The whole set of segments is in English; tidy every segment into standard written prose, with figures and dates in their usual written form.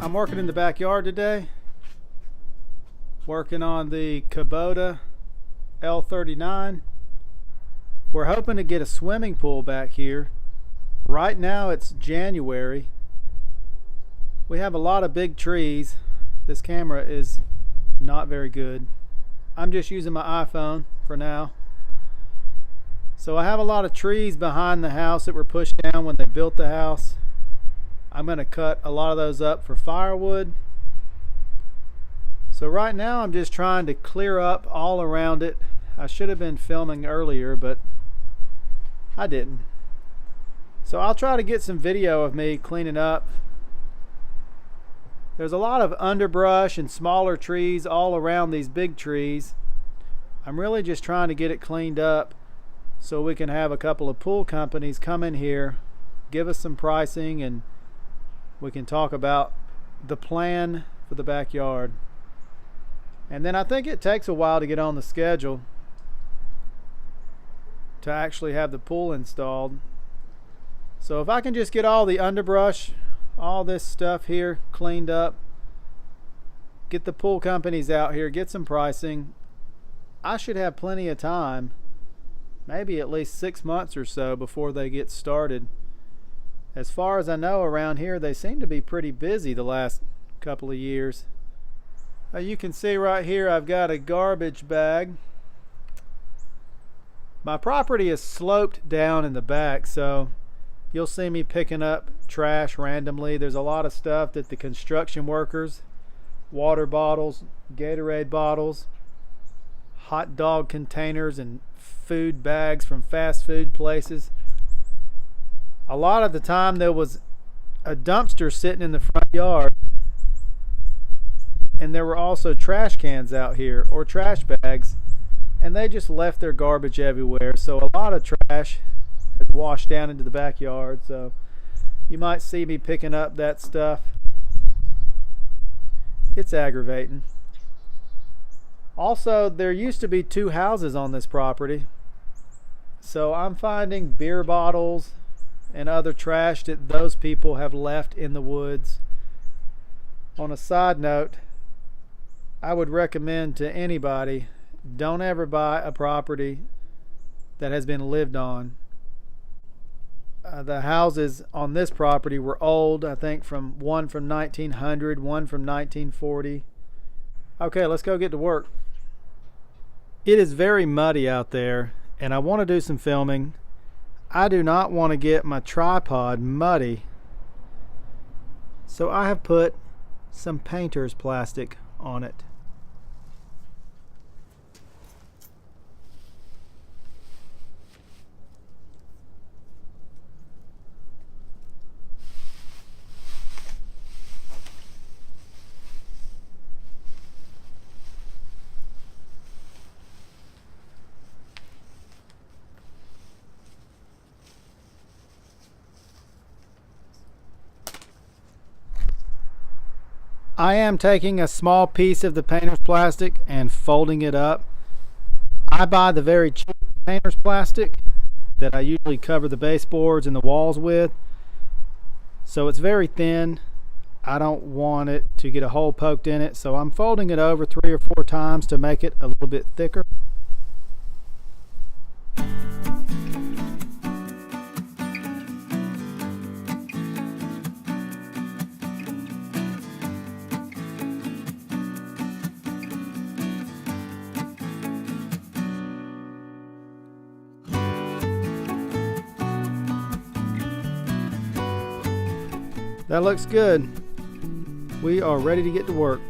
I'm working in the backyard today, working on the Kubota L39. We're hoping to get a swimming pool back here. Right now it's January. We have a lot of big trees. This camera is not very good. I'm just using my iPhone for now. So I have a lot of trees behind the house that were pushed down when they built the house. I'm going to cut a lot of those up for firewood. So right now I'm just trying to clear up all around it. I should have been filming earlier, but I didn't. So I'll try to get some video of me cleaning up. There's a lot of underbrush and smaller trees all around these big trees. I'm really just trying to get it cleaned up so we can have a couple of pool companies come in here, give us some pricing, and we can talk about the plan for the backyard. And then I think it takes a while to get on the schedule to actually have the pool installed. So if I can just get all the underbrush, all this stuff here cleaned up, get the pool companies out here, get some pricing, I should have plenty of time, maybe at least 6 months or so before they get started. As far as I know, around here they seem to be pretty busy the last couple of years. You can see right here I've got a garbage bag. My property is sloped down in the back, so you'll see me picking up trash randomly. There's a lot of stuff that the construction workers, water bottles, Gatorade bottles, hot dog containers, and food bags from fast food places. A lot of the time there was a dumpster sitting in the front yard, and there were also trash cans out here, or trash bags, and they just left their garbage everywhere. So a lot of trash had washed down into the backyard, so you might see me picking up that stuff. It's aggravating. Also, there used to be 2 houses on this property, so I'm finding beer bottles and other trash that those people have left in the woods. On a side note, I would recommend to anybody, don't ever buy a property that has been lived on. The houses on this property were old. I think one from 1900, one from 1940. Okay, let's go get to work. It is very muddy out there, and I want to do some filming. I do not want to get my tripod muddy, so I have put some painter's plastic on it. I am taking a small piece of the painter's plastic and folding it up. I buy the very cheap painter's plastic that I usually cover the baseboards and the walls with. So it's very thin. I don't want it to get a hole poked in it, so I'm folding it over 3 or 4 times to make it a little bit thicker. That looks good. We are ready to get to work.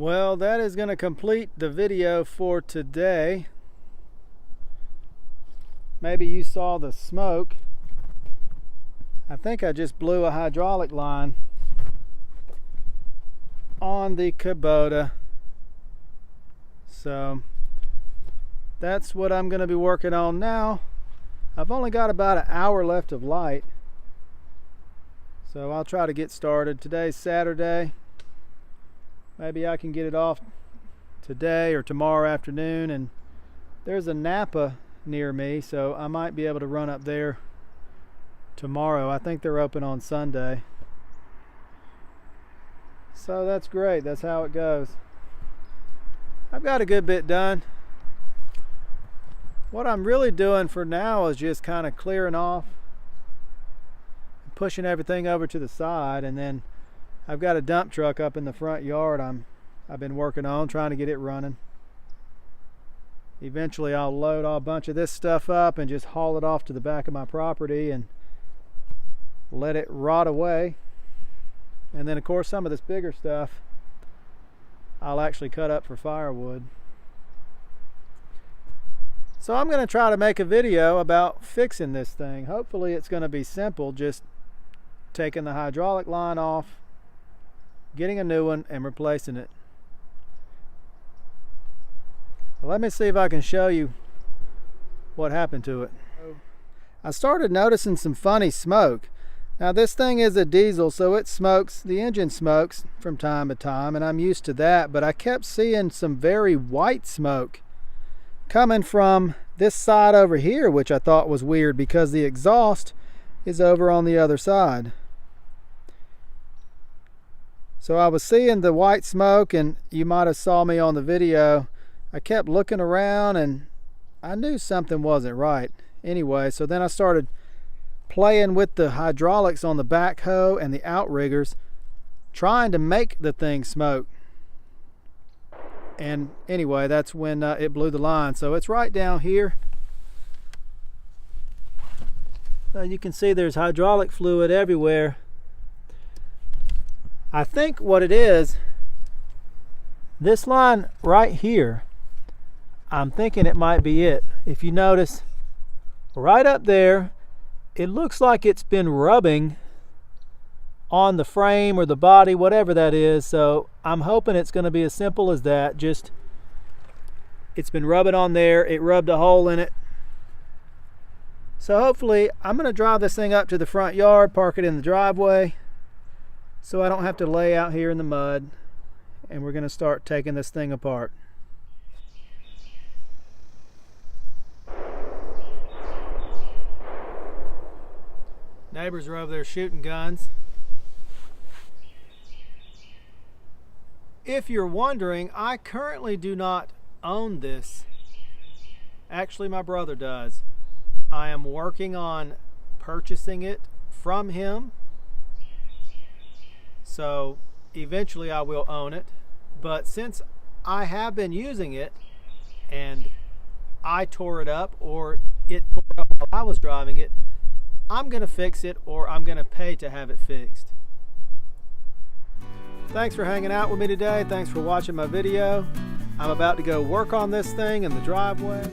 Well, that is going to complete the video for today. Maybe you saw the smoke. I think I just blew a hydraulic line on the Kubota. So that's what I'm going to be working on now. I've only got about an hour left of light, so I'll try to get started. Today's Saturday. Maybe I can get it off today or tomorrow afternoon, and there's a Napa near me, so I might be able to run up there tomorrow. I think they're open on Sunday. So that's great. That's how it goes. I've got a good bit done. What I'm really doing for now is just kind of clearing off, pushing everything over to the side, and then I've got a dump truck up in the front yard I've been working on, trying to get it running. Eventually I'll load a bunch of this stuff up and just haul it off to the back of my property and let it rot away. And then of course some of this bigger stuff I'll actually cut up for firewood. So I'm going to try to make a video about fixing this thing. Hopefully it's going to be simple, just taking the hydraulic line off, getting a new one, and replacing it. Let me see if I can show you what happened to it. I started noticing some funny smoke. Now this thing is a diesel, so it smokes, the engine smokes from time to time, and I'm used to that, but I kept seeing some very white smoke coming from this side over here, which I thought was weird because the exhaust is over on the other side. So I was seeing the white smoke, and you might have saw me on the video. I kept looking around and I knew something wasn't right. Anyway, so then I started playing with the hydraulics on the backhoe and the outriggers, trying to make the thing smoke. And anyway, that's when it blew the line. So it's right down here. You can see there's hydraulic fluid everywhere. I think what it is, this line right here, I'm thinking it might be it. If you notice, right up there, it looks like it's been rubbing on the frame or the body, whatever that is. So I'm hoping it's going to be as simple as that. Just, it's been rubbing on there, it rubbed a hole in it. So hopefully I'm going to drive this thing up to the front yard, park it in the driveway, so I don't have to lay out here in the mud, and we're going to start taking this thing apart. Neighbors are over there shooting guns. If you're wondering, I currently do not own this. Actually, my brother does. I am working on purchasing it from him. So eventually I will own it. But since I have been using it and I tore it up, or it tore up while I was driving it, I'm going to fix it, or I'm going to pay to have it fixed. Thanks for hanging out with me today. Thanks for watching my video. I'm about to go work on this thing in the driveway.